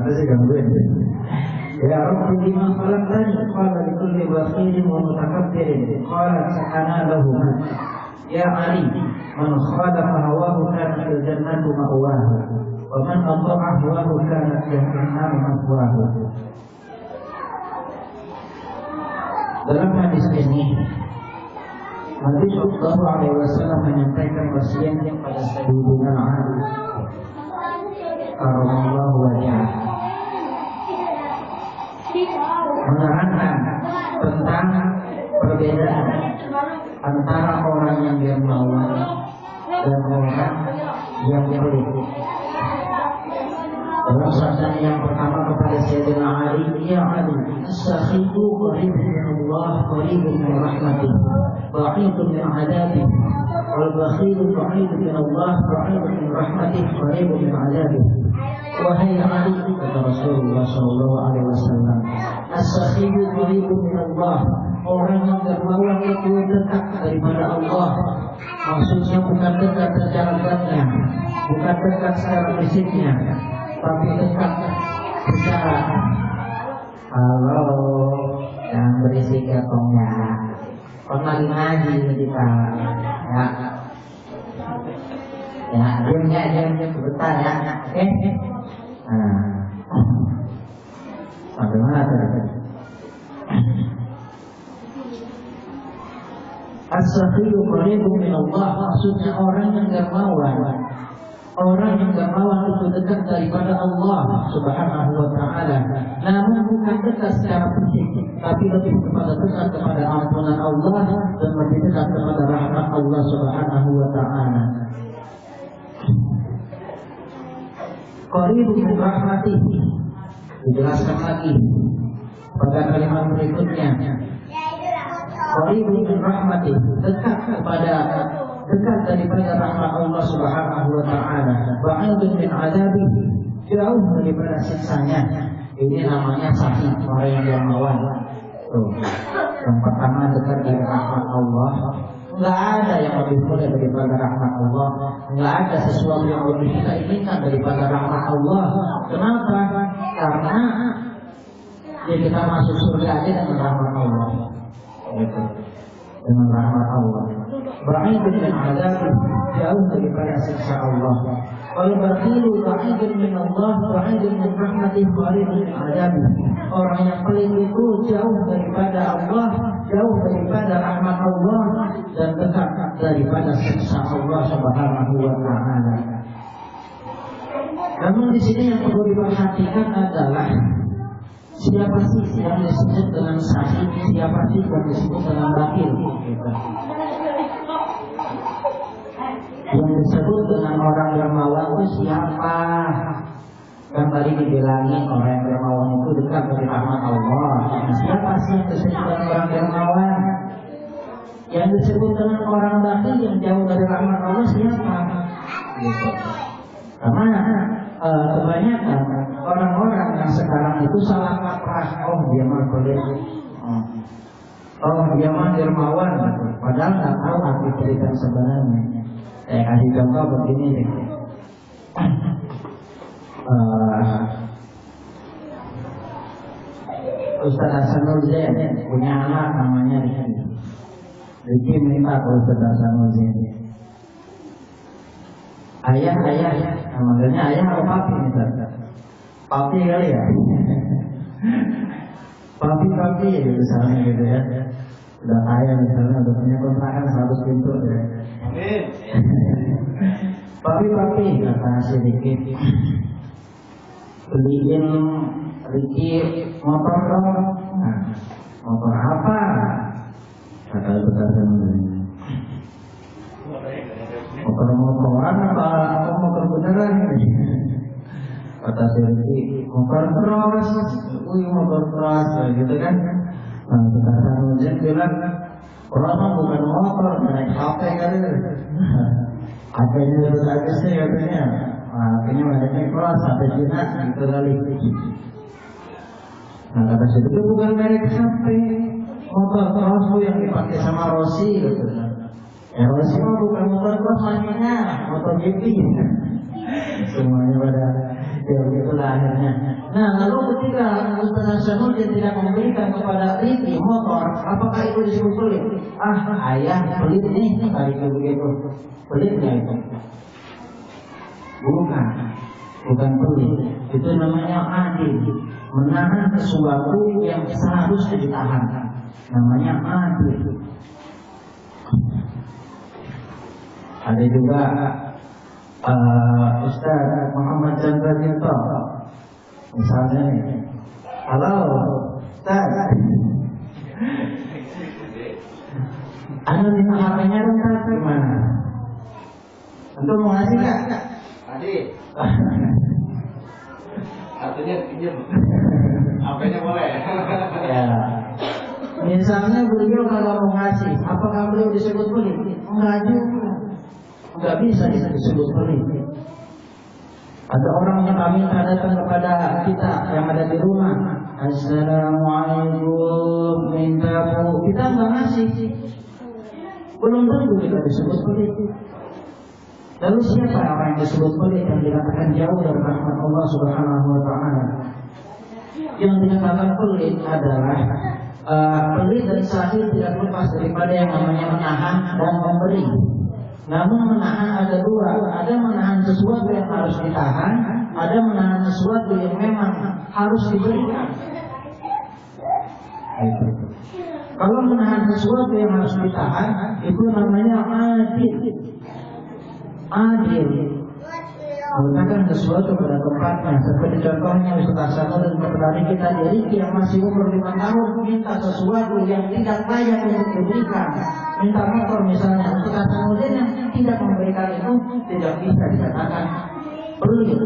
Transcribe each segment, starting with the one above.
Anda sih gangguin. Ya Rabbi bima khalaqtani qala likulli bakhilin wa mutakabbirin qala sakana lahu ya Ali man khalafa hawahu kana fil jannati ma'wahu wa man ata'a hawahu kana jahannam ma'wahu. Dalam hadis ini Nabi Sallallahu Alaihi Wasallam menyampaikan wasiatnya pada Sayyidina Ali karramallahu wajhah, menerangkan tentang perbedaan antara orang yang dermawan dan orang yang pelit. Dalam sabda yang pertama kepada Sayyidina Ali, ya Ali, as-sakhitu qaribun min Allah, qaribun min rahmatih, ba'idun min adabih, wal bakhilu ba'idun min Allah, ba'idun min rahmatih, qaribun min adabih. Wahai Ali, kata Rasulullah sallallahu alaihi wasallam, as-sakhitu qaribun min Allah, orang yang dermawan itu dekat daripada Allah. Maksudnya bukan dekat secara zatnya, bukan dekat secara fisiknya, tapi dekat secara. Halo, yang berisik ya tongnya. Kon lagi ngaji kita, ya. Ya, diam sebentar ya. Oke. Nah, sampai mana tadi? As-sakhiyu qaribun min Allah, maksudnya orang yang dermawan. Orang yang dermawan itu dekat daripada Allah Subhanahu wa ta'ala. Namun bukan dekat secara fisik, tapi lebih dekat kepada ampunan Allah dan lebih dekat kepada rahmat Allah Subhanahu wa ta'ala. Qaribun min rahmatih, dijelaskan lagi pada kalimat berikutnya. Qaribun min rahmatih, dekat daripada rahmat Allah Subhanahu wa ta'ala. Ba'idun min adabih, jauh daripada siksanya. Ini namanya sahih, orang yang dermawan. Yang pertama dekat dari rahmat Allah. Enggak ada yang lebih mulia daripada rahmat Allah. Enggak ada sesuatu yang lebih kita inginkan daripada rahmat Allah. Kenapa? Karena ya kita masuk surga aja dengan rahmat Allah. Gitu. Dengan rahmat Allah. Ba'idun min adabih, jauh daripada siksa Allah. Wal bakhilu ba'idun min Allah, ba'idun min rahmatih, qaribun min adabih. Orang yang pelit itu jauh daripada Allah, jauh daripada rahmat Allah, dan dekat daripada siksa Allah Subhanahu wa ta'ala. Namun di sini yang perlu diperhatikan adalah siapa sih yang disebut dengan sahih, siapa sih yang disebut dengan bakhil. Yang disebut dengan orang dermawan itu siapa? Kan tadi dibilangin orang yang dermawan itu dekat dari rahmat Allah. Siapa sih yang disebut dengan orang dermawan? Yang disebut dengan orang bakhil yang jauh dari rahmat Allah siapa? Gitu. Karena kebanyakan orang-orang yang sekarang itu salah kaprah. Oh dia mah pelit, oh dia mah dermawan, padahal nggak tahu arti pelit yang sebenarnya. Saya kasih contoh begini nih. Ustaz Hasanul Zain punya anak namanya Riki. Riki minta ke Ustaz Hasanul Zain, ayah, manggilnya ayah atau papi misalnya? Papi kali ya? Papi ya misalnya gitu ya. Udah kaya misalnya, udah punya kontrakan 100 pintu ya. Papi kata si Riki, beliin Riki motor dong. Nah, motor apa? Kata Ustaz Hasanul, motor-motoran apa motor beneran ini? Kata si Riki, motor cross, motor cross, gitu kan? Nah, Ustaz Hasanul bilang, orang bukan motor, naik HP kali. HP-nya harus ada sih katanya. Akhirnya mereka kelas HP Cina gitu kali. Nah kata si itu bukan merek HP, motor cross yang dipakai sama Rossi gitu. Rossi mah bukan motor cross lainnya, motor GP. Semuanya pada ya begitulah akhirnya. Nah, lalu ketika Ustaz Hasanuddin tidak memberikan kepada Rifki motor, apakah itu disebut pelit? Ayah pelit nih, kali begitu. Pelitnya itu? Bukan pelit. Itu namanya adil, menahan sesuatu yang seharusnya ditahan. Namanya adil. Ada juga Ustaz Muhammad Chandra Tirto, misalnya nih, halo Ustaz, anda minta HP-nya dong, Ustaz, gimana? Untuk mau ngasih nggak? Tadi artinya pinjam, HP-nya boleh. Ya, misalnya beliau kalau mau ngasih, apakah beliau disebut pelit? Enggak juga. Enggak bisa disebut pelit. Ada orang yang kami datang kepada kita yang ada di rumah, Assalamualaikum, minta bu, kita enggak ngasih, belum tentu kita disebut pelit. Lalu siapa orang yang disebut pelit yang dikatakan jauh dari rahmat Allah Subhanahu Wa Taala? Yang dikatakan pelit adalah pelit dan sahih tidak lepas daripada yang namanya menahan dan memberi. Namun menahan ada dua, ada menahan sesuatu yang harus ditahan, ada menahan sesuatu yang memang harus diberikan. Kalau menahan sesuatu yang harus ditahan, itu namanya adil. Adil, menggunakan sesuatu pada tempatnya. Seperti contohnya Ustaz Hasanuddin kepada kita dari yang masih umur 5 tahun minta sesuatu yang tidak layak untuk diberikan. Minta motor misalnya, Ustaz Hasanuddin yang tidak memberikan itu tidak bisa dikatakan pelit.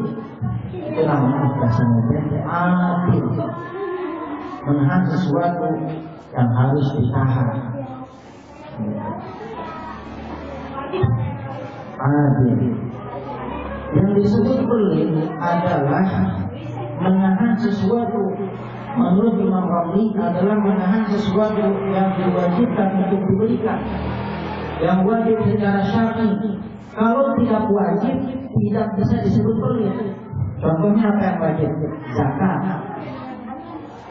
Itu namanya Ustaz Hasanuddin adil, menahan sesuatu yang harus ditahan. Adil. Yang disebut pelit adalah menahan sesuatu. Menurut Imam Ramli adalah menahan sesuatu yang diwajibkan untuk diberikan, yang wajib secara syar'i. Kalau tidak wajib, tidak bisa disebut pelit. Contohnya apa yang wajib? Zakat.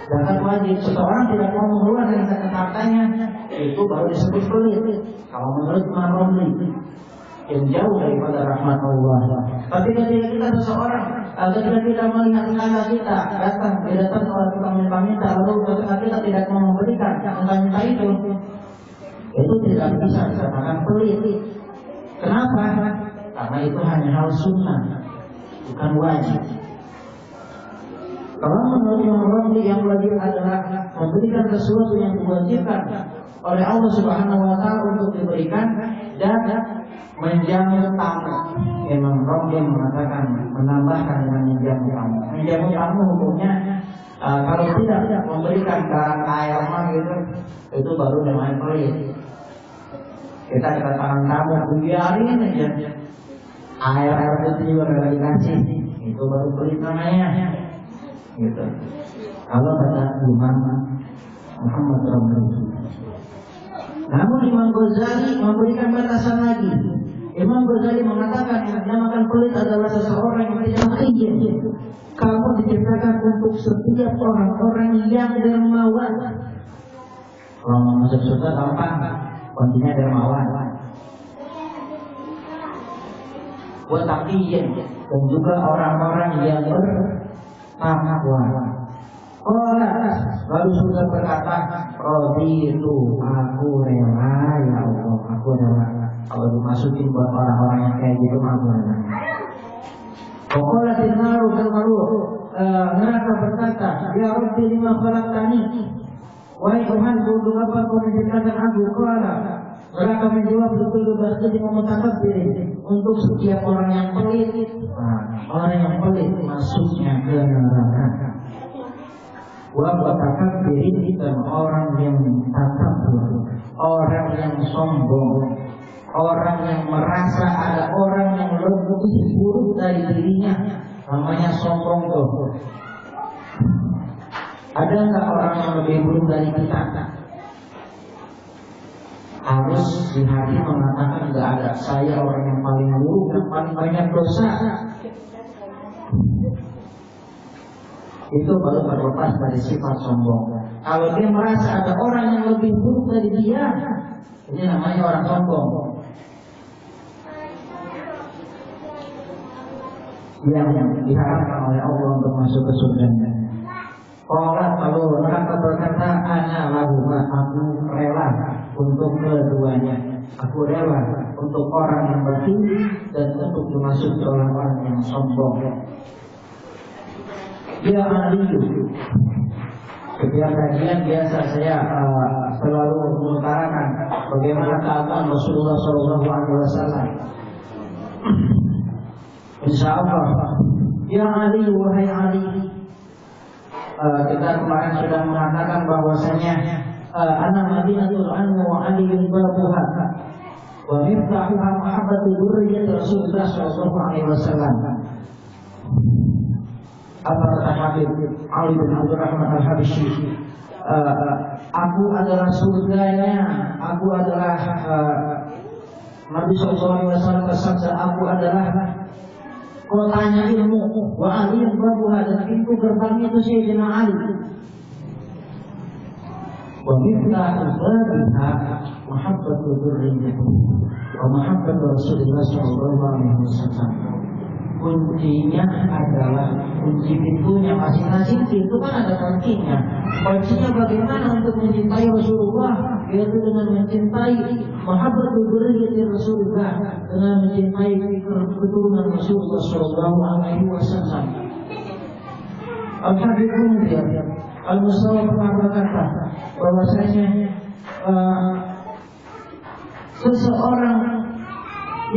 Zakat wajib. Seseorang tidak mau mengeluarkan zakat hartanya, itu baru disebut pelit. Kalau menurut Imam Ramli, yang jauh daripada rahmat Allah. Tapi ketika kita seseorang, ketika kita melihat tetangga kita datang kepada tukang minta-minta, lalu ketika kita tidak mau memberikan minta itu tidak bisa dikatakan pelit. Kenapa? Karena itu hanya hal sunnah, bukan wajib. Kalau menurut yang wajib adalah memberikan sesuatu yang diwajibkan oleh Allah Subhanahu Wa Taala untuk diberikan dan menjamu tamu. Imam Ramli mengatakan menambahkan dengan menjamu tamu. Menjamu tamu hukumnya kalau tidak memberikan barang air gitu, itu baru namanya pelit. Kita kedatangan tamu, biarin aja. Air itu juga tidak dikasih, itu baru pelit namanya. Gitu. Kalau kata Imam Muhammad Ramli. Namun Imam Ghazali memberikan batasan lagi. Imam Ghazali mengatakan yang dinamakan pelit adalah seseorang yang tidak izin. Kamu diciptakan untuk setiap orang-orang yang dermawan. Kalau mau masuk surga gampang, kuncinya dermawan. Buat taqiyin dan juga orang-orang yang bertakwa. Lalu sudah berkata, Raditu, aku rela ya Allah, aku rela. Kalau dimasukin buat orang-orang yang kayak gitu, aku rela. Pokoknya dinaru terlalu neraka berkata, Ya Rabbi lima khalaqtani, wahai Tuhan, untuk apa kau menciptakan aku? Qala, neraka menjawab, betul berarti memutakabbir untuk setiap orang yang pelit. Orang yang pelit masuknya ke neraka. Wabatakan dan orang yang takabur, orang yang sombong, orang yang merasa ada orang yang lebih buruk dari dirinya, namanya sombong tuh. Ada nggak orang yang lebih buruk dari kita? Harus di hati mengatakan nggak ada. Saya orang yang paling buruk, yang paling banyak dosa. itu baru terlepas dari sifat sombong. Kalau dia merasa ada orang yang lebih buruk dari dia, ini namanya orang sombong. Yang diharapkan oleh Allah untuk masuk ke surga. Orang kalau neraka berkata, ana lahuma, aku rela untuk keduanya. Aku rela untuk orang yang bersih dan untuk dimasuki orang-orang yang sombong. Ya Ali, setiap kajian biasa saya selalu mengutarakan bagaimana keadaan Rasulullah SAW. Insya Allah, ya Ali, wahai Ali. Kita kemarin sudah mengatakan bahwasanya anak Madinatul Anwa wa aliyun babuha wa miftahuha mahabbatu dzurriyyati Rasulullah sallallahu alaihi wasallam. Apa kata Habib Ali bin Abdul Rahman Al-Habsyi, aku adalah surganya, aku adalah Nabi sallallahu alaihi wasallam bersabda, aku adalah kotanya ilmu, wa aliyun babuha, dan pintu gerbangnya itu Sayyidina Ali. Wa miftahu babiha mahabbatu dzurriyyati wa mahabbatu Rasulullah sallallahu alaihi wasallam. Kuncinya adalah kunci pintunya masing-masing pintu kan ada kuncinya. Kuncinya bagaimana untuk mencintai Rasulullah, yaitu dengan mencintai mahabbatu dzurriyyati Rasulullah, dengan mencintai keturunan Rasulullah sallallahu alaihi wasallam. Al-Habib Al-Mustafa pernah berkata bahwasanya seseorang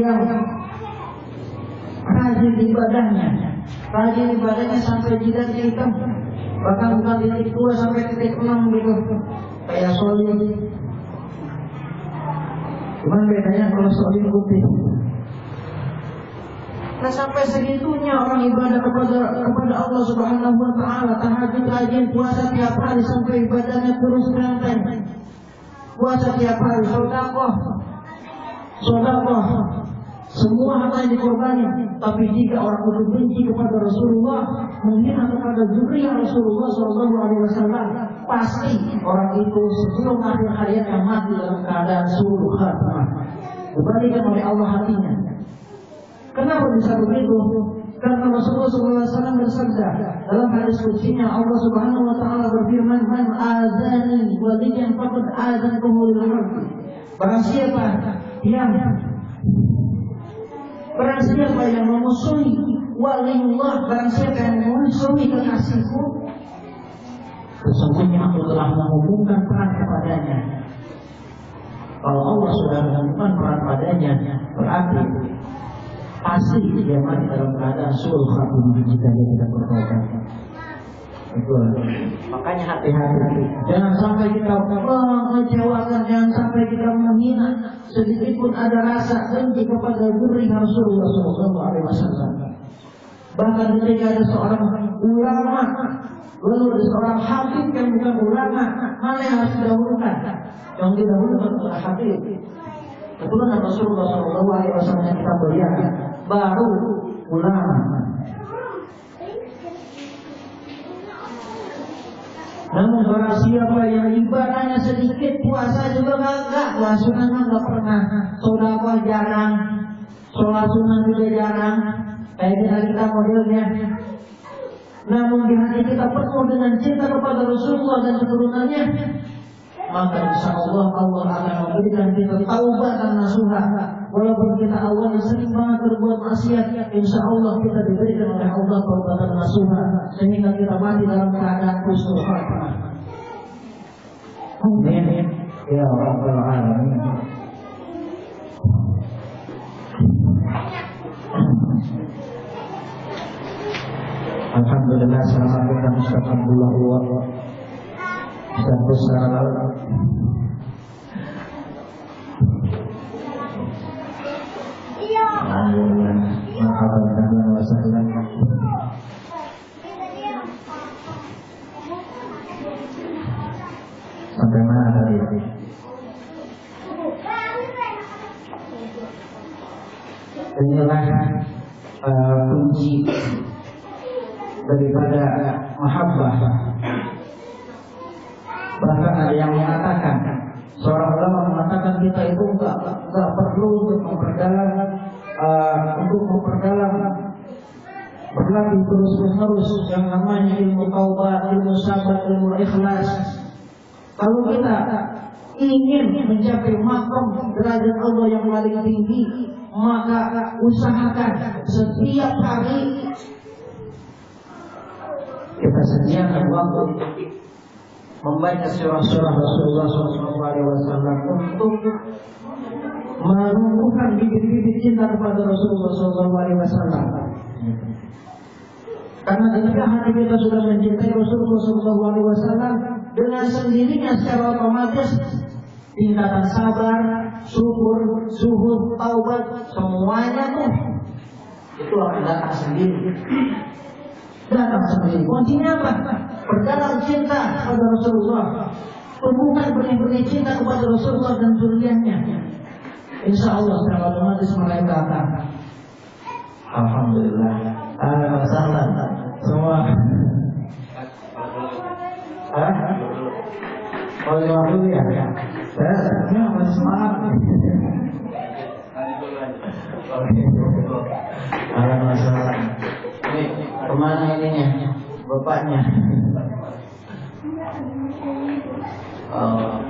yang rajin ibadahnya sampai jidatnya hitam, bahkan bukan titik 2 sampai titik 6 gitu, kayak solid. Cuman bedanya kalau solid putih. Nah, sampai segitunya orang ibadah kepada Allah Subhanahu wa taala, tahajud, rajin, puasa tiap hari sampai ibadahnya terus beranteng. Puasa tiap hari, sedekah. Semua harta yang dikorbankan. Tapi jika orang itu benci kepada Rasulullah, menghina kepada zuriyah Rasulullah sallallahu alaihi wasallam, pasti orang itu sebelum akhir hayatnya mati dalam keadaan suruh khatimah. Dibalikan oleh Allah hatinya. Kenapa bisa begitu? Karena Rasulullah SAW bersabda dalam hadis qudsinya, Allah Subhanahu wa taala berfirman, "Man azani waliyan faqad azantuhu lil harb." Barang siapa yang memusuhi waliullah, barang siapa yang memusuhi kekasihku, sesungguhnya aku telah mengumumkan perang kepadanya. Kalau Allah sudah mengumumkan perang padanya, berarti pasti dia mati dalam keadaan sul khatimah jika dia tidak bertobat. Betul. Makanya hati-hati. Jangan sampai kita mengecewakan, jangan sampai kita menghina sedikit pun ada rasa benci kepada zuriyah Rasulullah sallallahu alaihi wasallam. Bahkan ketika ada seorang ulama, lalu ada seorang habib yang bukan ulama, mana yang harus didahulukan? Yang didahulukan adalah habib. Keturunan Rasulullah sallallahu alaihi wasallam yang kita berikan, baru ulama. Namun barang siapa yang ibadahnya sedikit, puasa juga enggak, puasa sunnah enggak pernah, sedekah jarang, sholat sunnah juga jarang, kayak kita modelnya. Namun di hati kita penuh dengan cinta kepada Rasulullah dan keturunannya, maka insya Allah Allah akan memberikan kita taubat dan nasuha. Walaupun kita awalnya sering banget berbuat maksiat, insya Allah kita diberikan oleh Allah taubat dan nasuha, sehingga kita mati dalam keadaan husnul khatimah. Amin ya rabbal alamin. Alhamdulillah, selamat kita mustaqabullah wa status salam. Alhamdulillah, marhaban wa sahlan. Sampai mana tadi? Inilah kunci daripada mahabbah. Bahkan ada yang mengatakan, seorang ulama mengatakan kita itu enggak perlu untuk memperdalam berlatih terus-menerus yang namanya ilmu taubat, ilmu sabar, ilmu ikhlas. Kalau kita ingin mencapai maqam derajat Allah yang paling tinggi, maka usahakan setiap hari kita sediakan waktu membaca surah-surah Rasulullah SAW untuk menumbuhkan bibit-bibit cinta kepada Rasulullah SAW. Karena ketika hati kita sudah mencintai Rasulullah SAW, dengan sendirinya secara otomatis tingkatan sabar, syukur, zuhud, taubat, semuanya tuh itu akan datang sendiri. Kuncinya apa? Perdalam cinta kepada Rasulullah, tumbuhkan benih-benih cinta kepada Rasulullah dan zuriatnya. Insya Allah secara otomatis mereka akan. Alhamdulillah. Salam semua. Kalau dulu ya, saya masih semangat. Oke. Alhamdulillah. Ini kemana ininya? Bapaknya. Oh,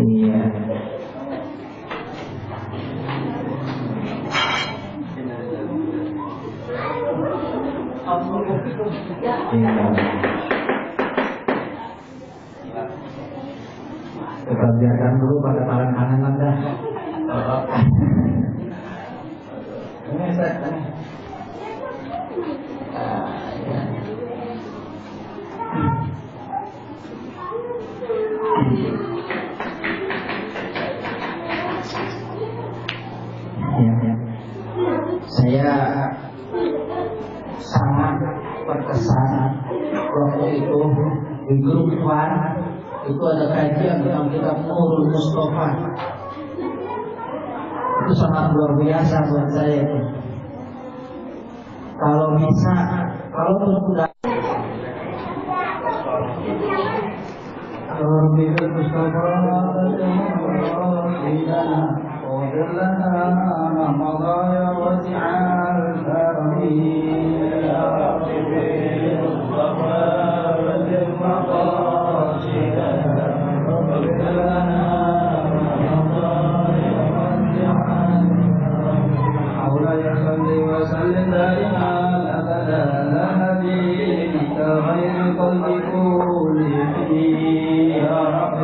iya. Kita biarkan dulu pada tangan kanan Anda. Ini saya. Saya sangat berkesan waktu itu di grup FAN itu ada kajian tentang kitab Nurul Mustafa. Itu sangat luar biasa buat saya itu. Kalau bisa, kalau sudah Nurul Mustafa واغفر لنا ما مضى يا واسع الكرم يا رب بالمصطفى بلغ مقاصدنا واغفر لنا ما مضى يا واسع الكرم مولاي صل وسلم دائما ابدا على نبيك غير قلب كل حين يا رب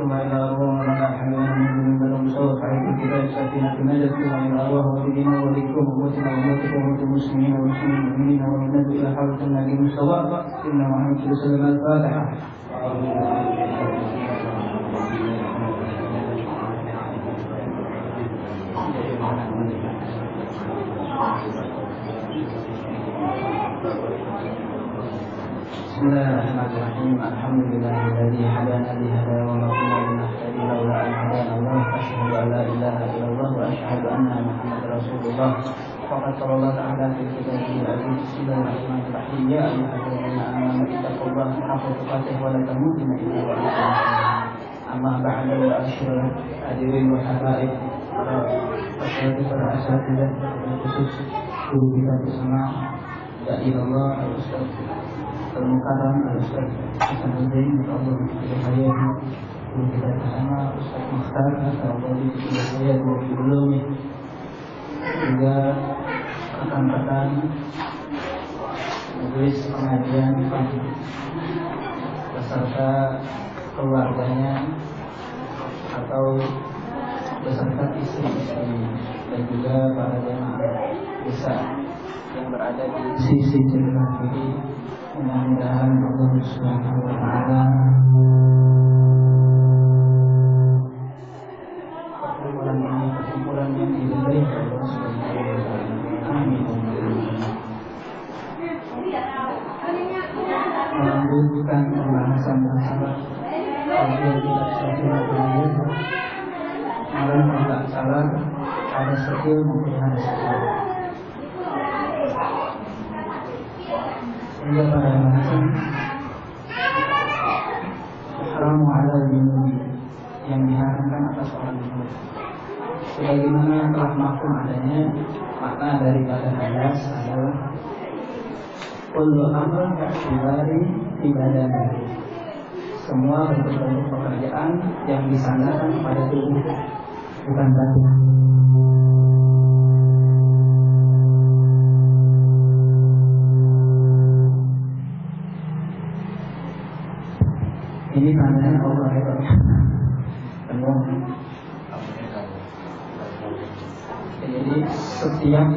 ثم إلى أرواح لنا حملنا من ذنوب سوء فعيد الكتاب سفينة النجاة ثم إلى أرواح والدين وذكرهم وموتنا وموتكم وموت المسلمين والمسلمين المؤمنين والمؤمنات إلى حضرة النبي المصطفى سيدنا محمد صلى الله عليه وسلم. الفاتحة. بسم الله الرحمن الرحيم. الحمد لله الذي هدانا لهذا وما كنا لنهتدي لولا أن هدانا الله. أشهد أن لا إله إلا الله وأشهد أن محمدا رسول الله. فقد قال الله تعالى في كتابه العزيز بسم الله الرحمن الرحيم. يا أيها الذين آمنوا اتقوا الله حق تقاته ولا تموتن إلا وأنتم مسلمون. أما بعد فأشهد hadirin wa habaib para asatidzah khusus guru kita bersama Dai Allah Al-Ustaz Al-Mukarram Al-Ustaz Hasanuddin Allah saya guru kita bersama Ustaz Mukhtar Allah saya guru sebelumnya juga rekan-rekan majelis pengajian beserta keluarganya atau beserta istri-istrinya dan juga para jemaah besar yang berada di sisi sebelah kiri. Mudah-mudahan Allah Subhanahu wa taala perkumpulan yang diridhai Allah Subhanahu wa taala. Amin. Melanjutkan pembahasan masalah yang tidak selesai malam tidak salah ada skill mungkin ada skill sehingga pada bahasan haram ala junubi yang diharamkan atas orang junub sebagaimana telah maklum adanya makna daripada hadas adalah kullu amrin ya'tibari fi badani, semua bentuk-bentuk pekerjaan yang disandarkan pada tubuh bukan badan. Ini tandanya Allah hebat. Jadi setiap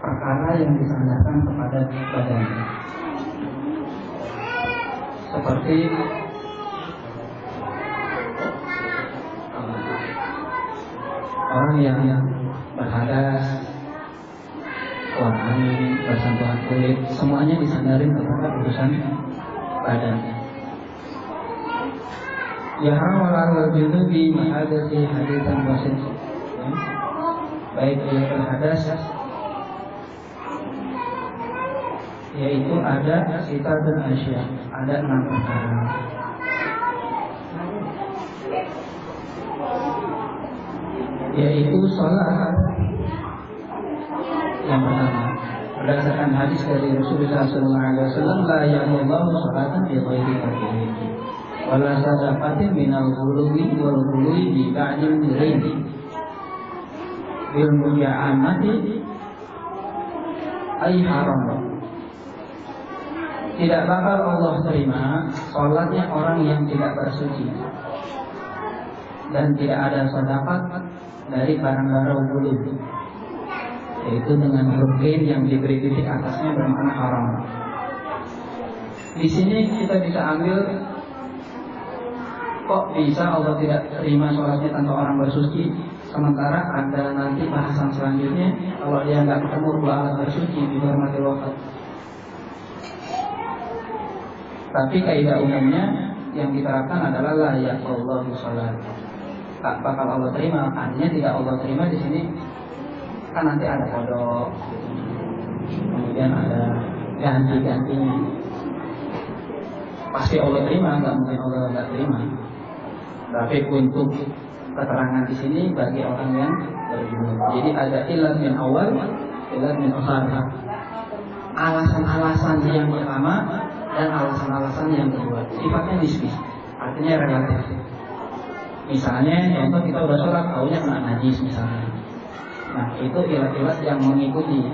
perkara yang disandarkan kepada badan, seperti orang yang berhadas, keluar angin, bersentuhan kulit, semuanya disandarin kepada urusan badan. Ya hawala junubi mahadati hadisan wasin. Baik dia berhadas, yaitu ada sitar dan asya, ada 6 perkara. Yaitu sholat yang pertama berdasarkan hadis dari Rasulullah SAW, la yaqullahu sholatan bi ghairi fardin wala sadaqatin minal ghuluwi wal ghuluwi bi ba'dil ghaibi bil muja'amati ay haram. Tidak bakal Allah terima sholatnya orang yang tidak bersuci dan tidak ada sedekah dari barang-barang wudhu, yaitu dengan huruf yang diberi titik atasnya bermakna haram. Di sini kita bisa ambil, kok bisa Allah tidak terima sholatnya tanpa orang bersuci, sementara ada nanti bahasan selanjutnya kalau dia nggak ketemu 2 alat bersuci di hormati wafat. Tapi kaidah umumnya yang diterapkan adalah la yaqullahu sholat, tak bakal Allah terima. Artinya tidak Allah terima di sini kan nanti ada kodok, kemudian ada ganti-gantinya. Pasti Allah terima, nggak mungkin Allah nggak terima. Tapi untuk keterangan di sini bagi orang yang berjunub. Jadi ada ilat min awal, ilat min akhir. Alasan-alasan yang pertama dan alasan-alasan yang kedua sifatnya nisbi, artinya relatif. Misalnya contoh kita udah sholat tahunya kena najis misalnya, nah itu ilat-ilat yang mengikuti.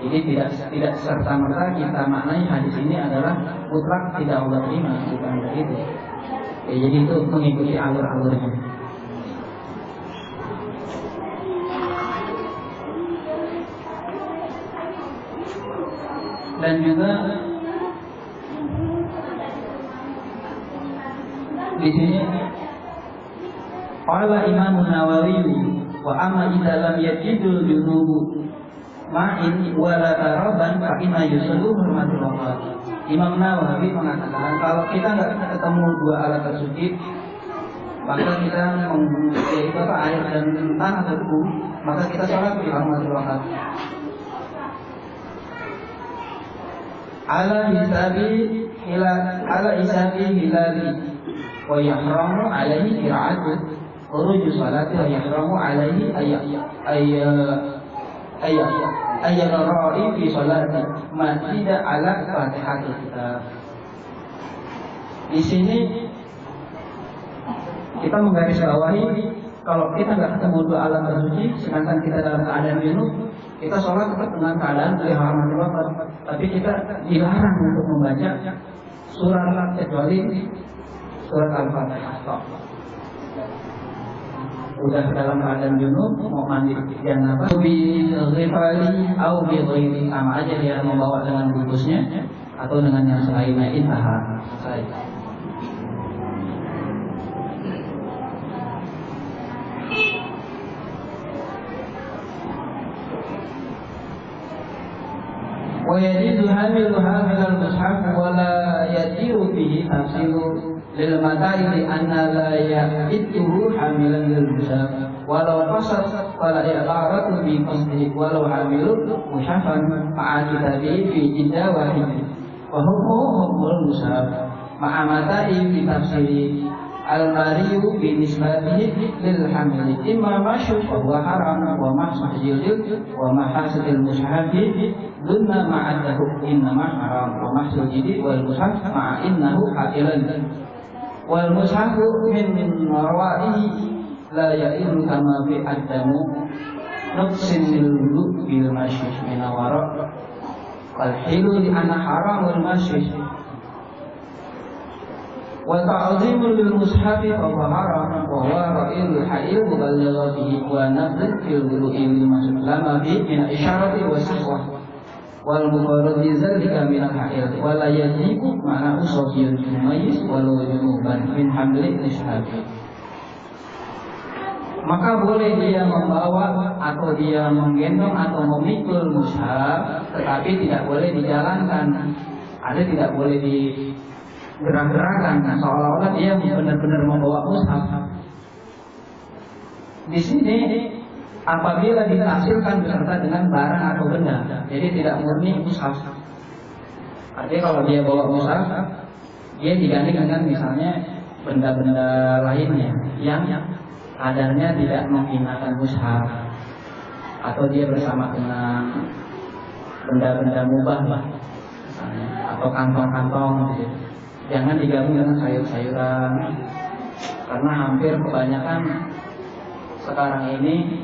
Jadi tidak serta merta kita maknai hadis ini adalah mutlak tidak Allah terima, bukan begitu. Ya, jadi itu mengikuti alur-alurnya. Dan juga di sini qala Imam Nawawi wa amma idza lam yajidul junubu ma'in wala taraban fa inna yusallu hurmatul waqt. Imam Nawawi mengatakan kalau kita nggak ketemu dua alat tersuci, maka kita yaitu air dan tanah atau debu, maka kita sholat di hurmatul waqt. Ala isabi hilali wa yahramu alaihi qira'atu khuruj salati wa yahramu alaihi ayyarra'i fi salati ma tidak ala Fatihatil Kitab. Di sini kita menggarisbawahi kalau kita nggak ketemu dua alat tersuci, sedangkan kita dalam keadaan junub, kita sholat tetap dengan keadaan hurmatul waqt. Tapi kita dilarang untuk membaca surat kecuali surat Al-Fatihah. Udah dalam keadaan junub, mau mandi janabah, bi ghifali au bi ghairi, sama aja dia membawa dengan bungkusnya atau dengan yang selainnya. Intaha. Selesai. ويجوز حاملها من المصحف ولا يسير فيه تفصيل للمتاع لأن لا يئته حاملا للمصحف ولو قصد فلا إعارة بقصده ولو حامل مصحفا مع كتابه في جدا واحد وحكمه حكم المصحف مع متاع بتفصيل الماري بنسبته للحمل إما مشي فهو حرام ومحص جلد ومحاسد المصحف دون ما عده إنما حرام ومحص الجلد والمصحف مع إنه حائل والمصحف من ورائه لا يئل كما في الدم نقص الوضوء بالمشي من وراء والحل لأن حرام المشي وتعظيم للمصحف فهو حرام وهو رأي الحائل مبلغ به ونفذ في الوضوء لما فيه من الإشارة والسخوة والمفرد ذلك من الحائل ولا يجب معناه صبي مميز ولو جنوبا من حمل المصحف. Maka boleh dia membawa atau dia menggendong atau memikul mushaf, tetapi tidak boleh dijalankan. Ada tidak boleh di gerak-gerakan, seolah-olah dia benar-benar membawa mushaf. Di sini apabila ditafsirkan beserta dengan barang atau benda, jadi tidak murni mushaf. Artinya kalau dia bawa mushaf, dia diganti dengan misalnya benda-benda lainnya yang kadarnya tidak menghinakan mushaf, atau dia bersama dengan benda-benda mubah misalnya, atau kantong-kantong gitu. Jangan digabung dengan sayur-sayuran, karena hampir kebanyakan sekarang ini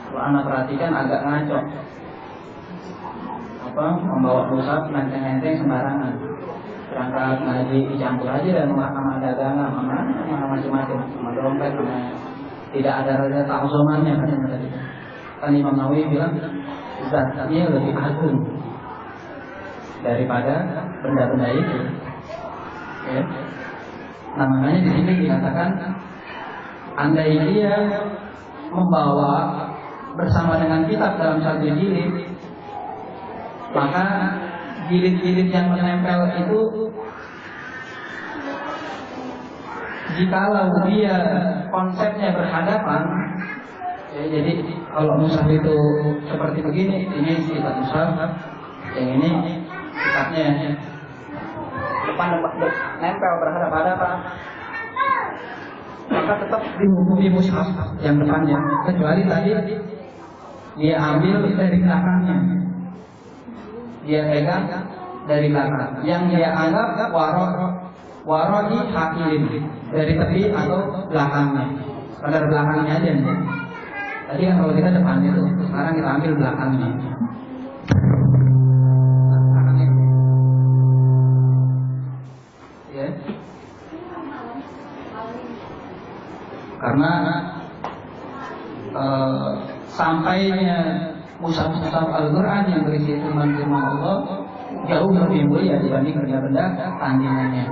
kalau anak perhatikan agak ngaco, membawa mushaf nenteng-nenteng sembarangan, berangkat ngaji dicampur aja dan sama dagangan, sama macam-macam, sama dompet, tidak ada rasa ta'zomannya tadi. Kan Imam Nawawi bilang zatnya lebih agung daripada benda-benda itu. Ya. Nah makanya di sini dikatakan andai dia membawa bersama dengan kitab dalam satu jilid, maka jilid-jilid yang menempel itu jikalau dia konsepnya berhadapan, ya, jadi kalau mushaf itu seperti begini, ini kitab mushaf, yang ini kitabnya depan nempel berhadapan-hadapan, maka tetap dihukumi mushaf yang depannya, kecuali tadi dia ambil dari belakangnya, dia pegang dari belakang, yang dia anggap waroi hakilin, dari tepi atau belakangnya, kadar belakangnya aja nih. Tadi kan kalau kita depannya tuh, sekarang kita ambil belakangnya. Karena sampainya mushaf-mushaf Al-Quran yang berisi firman-firman Allah jauh lebih mulia dibanding benda-benda tandingannya.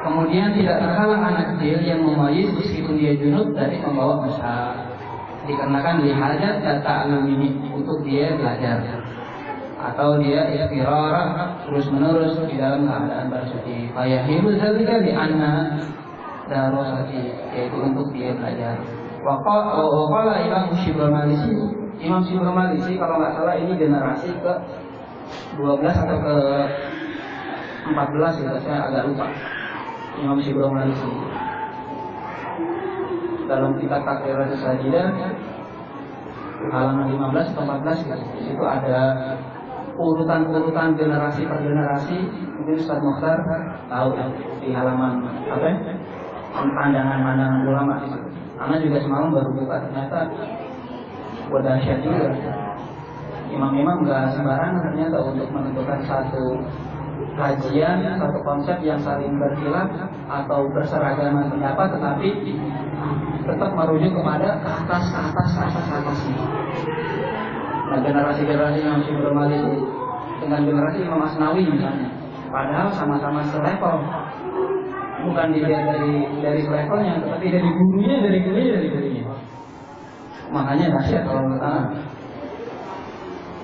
Kemudian tidak terhalang anak kecil yang memayis meskipun dia junub dari membawa mushaf, dikarenakan lihajat data ini untuk dia belajar atau dia ikhtirarah terus menerus di dalam keadaan bersuci. Fayahilu zalika li anna darasati, yaitu untuk dia belajar. Waqala Imam Syibr Malisi kalau nggak salah ini generasi ke 12 atau ke 14 ya, saya agak lupa. Imam Syibr Malisi dalam kitab Takriratus Sajidah halaman 15 atau 14 gitu. Di situ ada urutan-urutan generasi per generasi. Mungkin Ustaz Mukhtar tahu ya, di halaman apa ya? Pandangan-pandangan ulama di situ. Anak juga semalam baru buka, ternyata berdahsyat juga. Imam-imam nggak sembarangan ternyata untuk menentukan satu kajian, satu konsep yang saling berkhilaf atau berseragaman pendapat, tetapi tetap merujuk kepada ke atasnya. Nah, generasi-generasi Imam Syibr Malisi dengan generasi Imam Asnawi misalnya, padahal sama-sama selevel, bukan dilihat dari levelnya, tetapi dari gurunya, dari gurunya. Makanya dahsyat kalau kata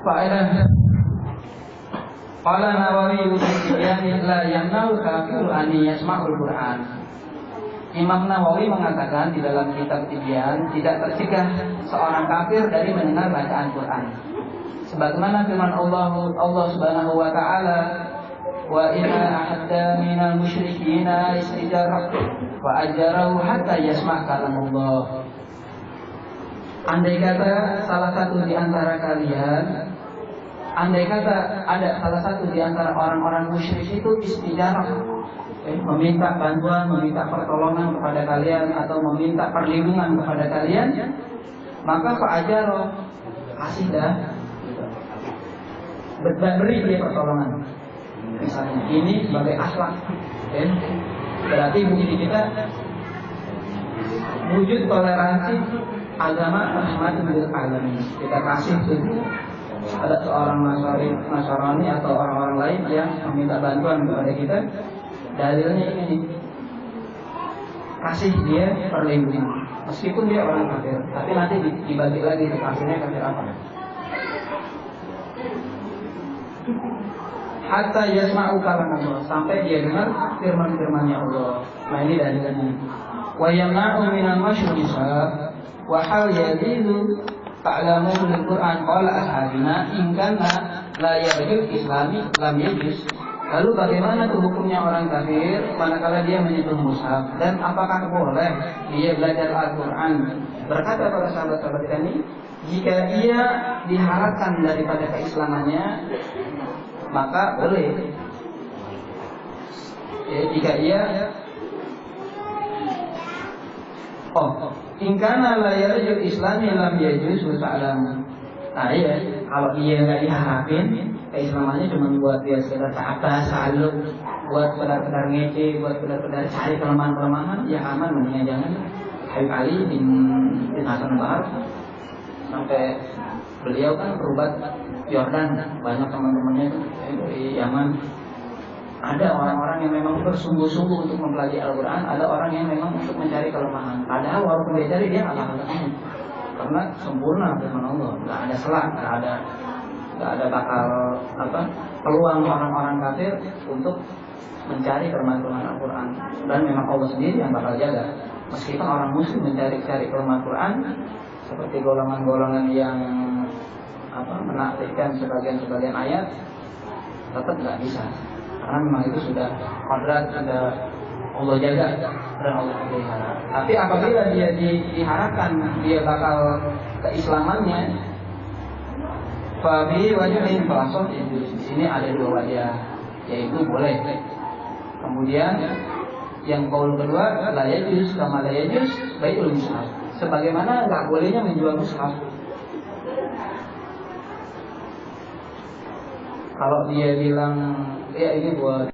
faedah. Qala Nawawi ujiyan la yamna'u kafiru an yasma'ul Qur'an. Imam Nawawi mengatakan di dalam kitab Tibyan, tidak tercegah seorang kafir dari mendengar bacaan Quran. Sebagaimana firman Allah Subhanahu wa taala, wa inna ahadda minal musyrikina istijarah wa ajarahu hatta yasma' kalamullah. Andai kata salah satu di antara kalian, andai kata ada salah satu di antara orang-orang musyrik itu istijarah, meminta bantuan, meminta pertolongan kepada kalian atau meminta perlindungan kepada kalian, maka fa'ajaroh, kasih dah, beri dia pertolongan. Misalnya ini sebagai akhlak, berarti bukti kita wujud toleransi agama rahmat bil alamin. Kita kasih tuh ada seorang Nasrani atau orang-orang lain yang meminta bantuan kepada kita, dalilnya ini, kasih dia perlindungan meskipun dia orang kafir, tapi nanti dibagi lagi kafirnya kafir apa. Hatta yasma'u kalam Allah, sampai dia dengar firman-firmannya Allah. Nah ini dalilnya. Wa yamna'u minal masyruqisah wa hal yadilu ta'lamu bil Qur'an qala ashabina in kana la yabdul islami lam yajuz. Lalu bagaimana tuh hukumnya orang kafir manakala dia menyentuh mushaf, dan apakah boleh dia belajar Al-Qur'an? Berkata para sahabat-sahabat kami, jika ia diharapkan daripada keislamannya maka boleh. Jika ia ingkana la yarjul islami lam yajuz ta'lam. Nah iya, kalau dia nggak diharapin keislamannya cuma buat dia sekedar ta'abas, saluk, buat benar-benar ngece, buat benar-benar cari kelemahan-kelemahan, ya aman, mendingan jangan. Habib Ali bin Hasan Bahar sampai beliau kan berobat Yordan, banyak teman-temannya dari Yaman. Ada orang-orang yang memang bersungguh-sungguh untuk mempelajari Al-Quran, ada orang yang memang untuk mencari kelemahan. Padahal walaupun dia cari, dia nggak akan ketemu, karena sempurna firman Allah, nggak ada selang, nggak ada bakal peluang orang-orang kafir untuk mencari kelemahan Al-Quran. Dan memang Allah sendiri yang bakal jaga. Meskipun orang muslim mencari-cari kelemahan Al-Quran, seperti golongan-golongan yang menafikan sebagian ayat, tetap nggak bisa, karena memang itu sudah kodrat, sudah Allah jaga dan Allah pelihara. Tapi apabila dia diharapkan dia bakal keislamannya, fabi wajibin falasot, di sini ada dua wajah, yaitu boleh. Kemudian yang kaul kedua, la yajuz kama la yajuz bai'ul mushaf, sebagaimana nggak bolehnya menjual mushaf. Kalau dia bilang ya ini buat